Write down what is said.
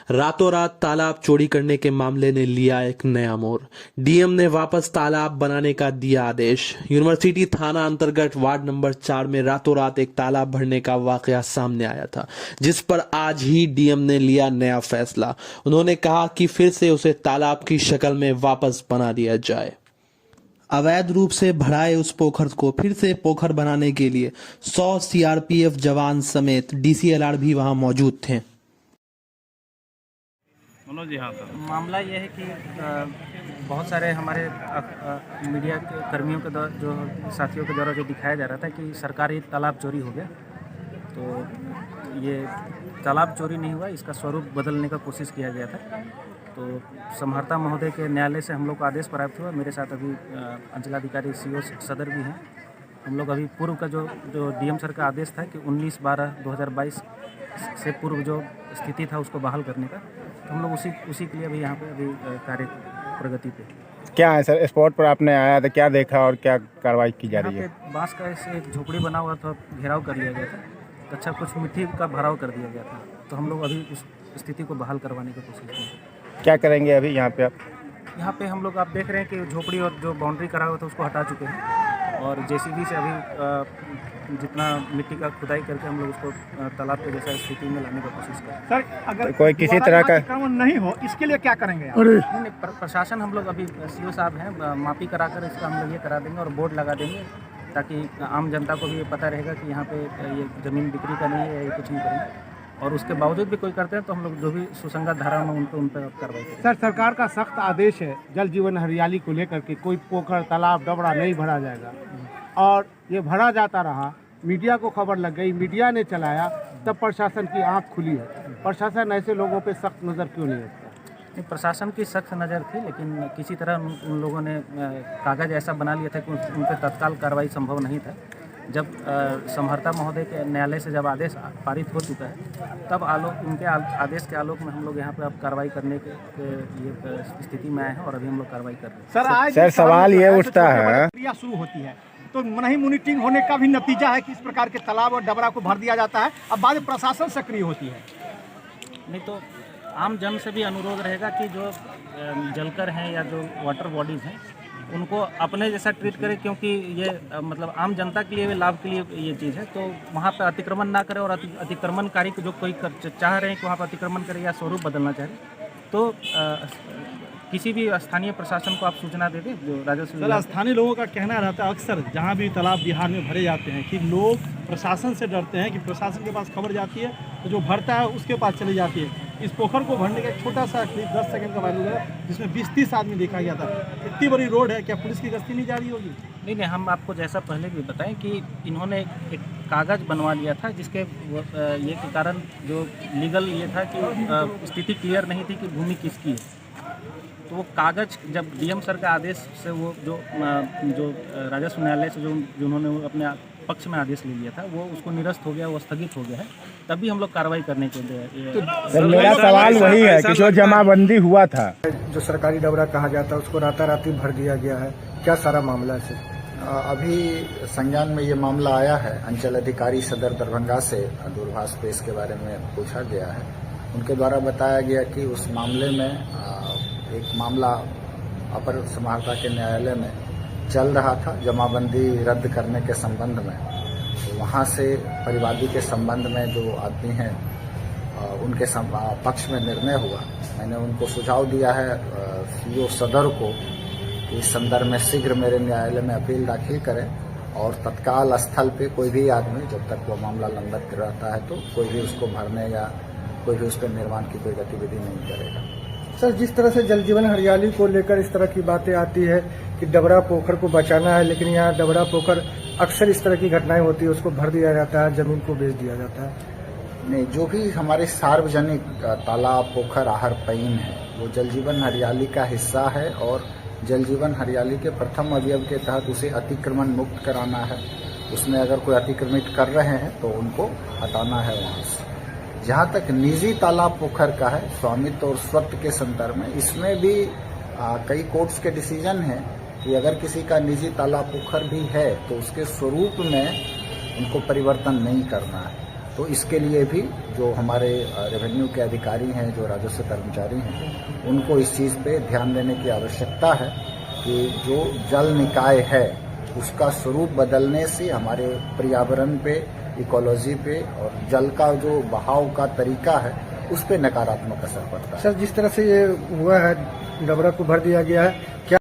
रातों रात तालाब चोरी करने के मामले ने लिया एक नया मोड़। डीएम ने वापस तालाब बनाने का दिया आदेश। यूनिवर्सिटी थाना अंतर्गत वार्ड नंबर 4 में रातों रात एक तालाब भरने का वाकया सामने आया था, जिस पर आज ही डीएम ने लिया नया फैसला। उन्होंने कहा कि फिर से उसे तालाब की शक्ल में वापस बना दिया जाए। अवैध रूप से भराए उस पोखर को फिर से पोखर बनाने के लिए 100 सीआरपीएफ जवान समेत डीसीएलआर भी वहां मौजूद थे। मनोज जी, हाँ सर। मामला ये है कि बहुत सारे हमारे मीडिया के कर्मियों के द्वारा, जो साथियों के द्वारा जो दिखाया जा रहा था कि सरकारी तालाब चोरी हो गया। तो ये तालाब चोरी नहीं हुआ, इसका स्वरूप बदलने का कोशिश किया गया था। तो समहर्ता महोदय के न्यायालय से हम लोग को आदेश प्राप्त हुआ। मेरे साथ अभी अंचलाधिकारी सीओ सदर भी हैं। हम लोग अभी पूर्व का जो डीएम सर का आदेश था कि 19/12/2022 से पूर्व जो स्थिति था उसको बहाल करने का, तो हम लोग उसी के लिए अभी यहाँ पे अभी कार्य प्रगति पे। क्या है सर, स्पॉट पर आपने आया था, क्या देखा और क्या कार्रवाई की जा रही है? यहाँ पे बांस का ऐसे एक झोपड़ी बना हुआ था, घेराव कर लिया गया था। अच्छा, कुछ मिट्टी का भराव कर दिया गया था। तो हम लोग अभी उस स्थिति को बहाल करवाने की कोशिश कर। क्या करेंगे अभी यहाँ पे आप? यहाँ पे हम लोग आप देख रहे हैं कि झोपड़ी और जो बाउंड्री करा हुआ था उसको हटा चुके हैं, और जेसीबी से अभी जितना मिट्टी का खुदाई करके हम लोग उसको तालाब के जैसा स्थिति में लाने की कोशिश करें। सर, अगर कोई किसी तरह का अतिक्रमण नहीं हो, इसके लिए क्या करेंगे? नहीं, प्रशासन हम लोग अभी सीओ साहब हैं, मापी कराकर इसका हम लोग ये करा देंगे और बोर्ड लगा देंगे, ताकि आम जनता को भी ये पता रहेगा कि यहाँ पे ये ज़मीन बिक्री का नहीं है, ये कुछ नहीं करेंगे। और उसके बावजूद भी कोई करते हैं तो हम लोग जो भी सुसंगत धारा में उन पर कार्रवाई करेंगे। सर, सरकार का सख्त आदेश है जल जीवन हरियाली को लेकर के कोई पोखर तालाब डबरा नहीं भरा जाएगा, और ये भरा जाता रहा। मीडिया को खबर लग गई, मीडिया ने चलाया, तब प्रशासन की आंख खुली है। प्रशासन ऐसे लोगों पे सख्त नज़र क्यों नहीं रखता? नहीं, प्रशासन की सख्त नज़र थी, लेकिन किसी तरह उन लोगों ने कागज़ ऐसा बना लिया था कि उन पर तत्काल कार्रवाई संभव नहीं था। जब समहर्ता महोदय के न्यायालय से जब आदेश पारित हो चुका है, तब उनके आदेश के आलोक में हम लोग यहाँ पे अब कार्रवाई करने के ये स्थिति में आए हैं, और अभी हम लोग कार्रवाई कर रहे हैं। सर, सवाल ये उठता है, प्रक्रिया शुरू होती है तो नहीं मॉनिटरिंग होने का भी नतीजा है कि इस प्रकार के तालाब और डबरा को भर दिया जाता है। अब बाद में प्रशासन सक्रिय होती है। नहीं तो आम जन से भी अनुरोध रहेगा कि जो जलकर हैं या जो वाटर बॉडीज़ हैं उनको अपने जैसा ट्रीट करें, क्योंकि ये मतलब आम जनता के लिए लाभ के लिए ये चीज़ है। तो वहाँ पर अतिक्रमण ना करें, और अतिक्रमणकारी जो कोई चाह रहे हैं कि वहाँ पर अतिक्रमण करें या स्वरूप बदलना चाह रहे हैं, तो किसी भी स्थानीय प्रशासन को आप सूचना दे दें। जो राजस्व स्थानीय लोगों का कहना रहता है अक्सर जहाँ भी तालाब बिहार में भरे जाते हैं कि लोग प्रशासन से डरते हैं कि प्रशासन के पास खबर जाती है तो जो भरता है उसके पास चली जाती है। इस पोखर को भरने का एक छोटा सा क्लिप 10 सेकंड का वायरल है, जिसमें 20-30 आदमी देखा गया था। इतनी बड़ी रोड है, क्या पुलिस की गश्ती नहीं जारी होगी? नहीं, हम आपको जैसा पहले भी बताएं कि इन्होंने एक कागज़ बनवा लिया था, जिसके ये के कारण जो लीगल ये था कि स्थिति क्लियर नहीं थी कि भूमि किसकी है। तो वो कागज़ जब डीएम सर का आदेश से वो जो राजस्व न्यायालय से जो उन्होंने अपने पक्ष में आदेश ले लिया था, वो उसको निरस्त हो गया, वो स्थगित हो गया है। तभी हम लोग कार्रवाई करने के लिए। तो मेरा सवाल वही है कि जो जमाबंदी हुआ था, जो सरकारी डबरा कहा जाता है, उसको राताराती भर दिया गया है। क्या सारा मामला है? अभी संज्ञान में ये मामला आया है। अंचल अधिकारी सदर दरभंगा से दूरभाष पे इसके बारे में पूछा गया है। उनके द्वारा बताया गया कि उस मामले में एक मामला अपर समहर्ता के न्यायालय में चल रहा था, जमाबंदी रद्द करने के संबंध में। तो वहाँ से परिवादी के संबंध में जो आदमी हैं उनके पक्ष में निर्णय हुआ। मैंने उनको सुझाव दिया है सीओ सदर को कि इस संदर्भ में शीघ्र मेरे न्यायालय में अपील दाखिल करें, और तत्काल स्थल पे कोई भी आदमी जब तक वो मामला लंबित रहता है तो कोई भी उसको भरने या कोई भी उस पर निर्माण की कोई गतिविधि नहीं करेगा। सर, जिस तरह से जल जीवन हरियाली को लेकर इस तरह की बातें आती है कि डबरा पोखर को बचाना है, लेकिन यहाँ डबरा पोखर अक्सर इस तरह की घटनाएं होती है, उसको भर दिया जाता है, जमीन को बेच दिया जाता है। नहीं, जो भी हमारे सार्वजनिक तालाब, पोखर, आहर, पईन है, वो जल जीवन हरियाली का हिस्सा है, और जल जीवन हरियाली के प्रथम अवयव के तहत उसे अतिक्रमण मुक्त कराना है। उसमें अगर कोई अतिक्रमित कर रहे हैं तो उनको हटाना है वहाँ से। जहाँ तक निजी तालाब पोखर का है, स्वामित्व और स्वत्व के संदर्भ में, इसमें भी कई कोर्ट्स के डिसीजन हैं कि अगर किसी का निजी तालाब पोखर भी है तो उसके स्वरूप में उनको परिवर्तन नहीं करना है। तो इसके लिए भी जो हमारे रेवेन्यू के अधिकारी हैं, जो राजस्व कर्मचारी हैं, उनको इस चीज़ पे ध्यान देने की आवश्यकता है कि जो जल निकाय है उसका स्वरूप बदलने से हमारे पर्यावरण पे, इकोलॉजी पे और जल का जो बहाव का तरीका है उस पे नकारात्मक असर पड़ता है। सर, जिस तरह से ये हुआ है, डबरा को भर दिया गया है, क्या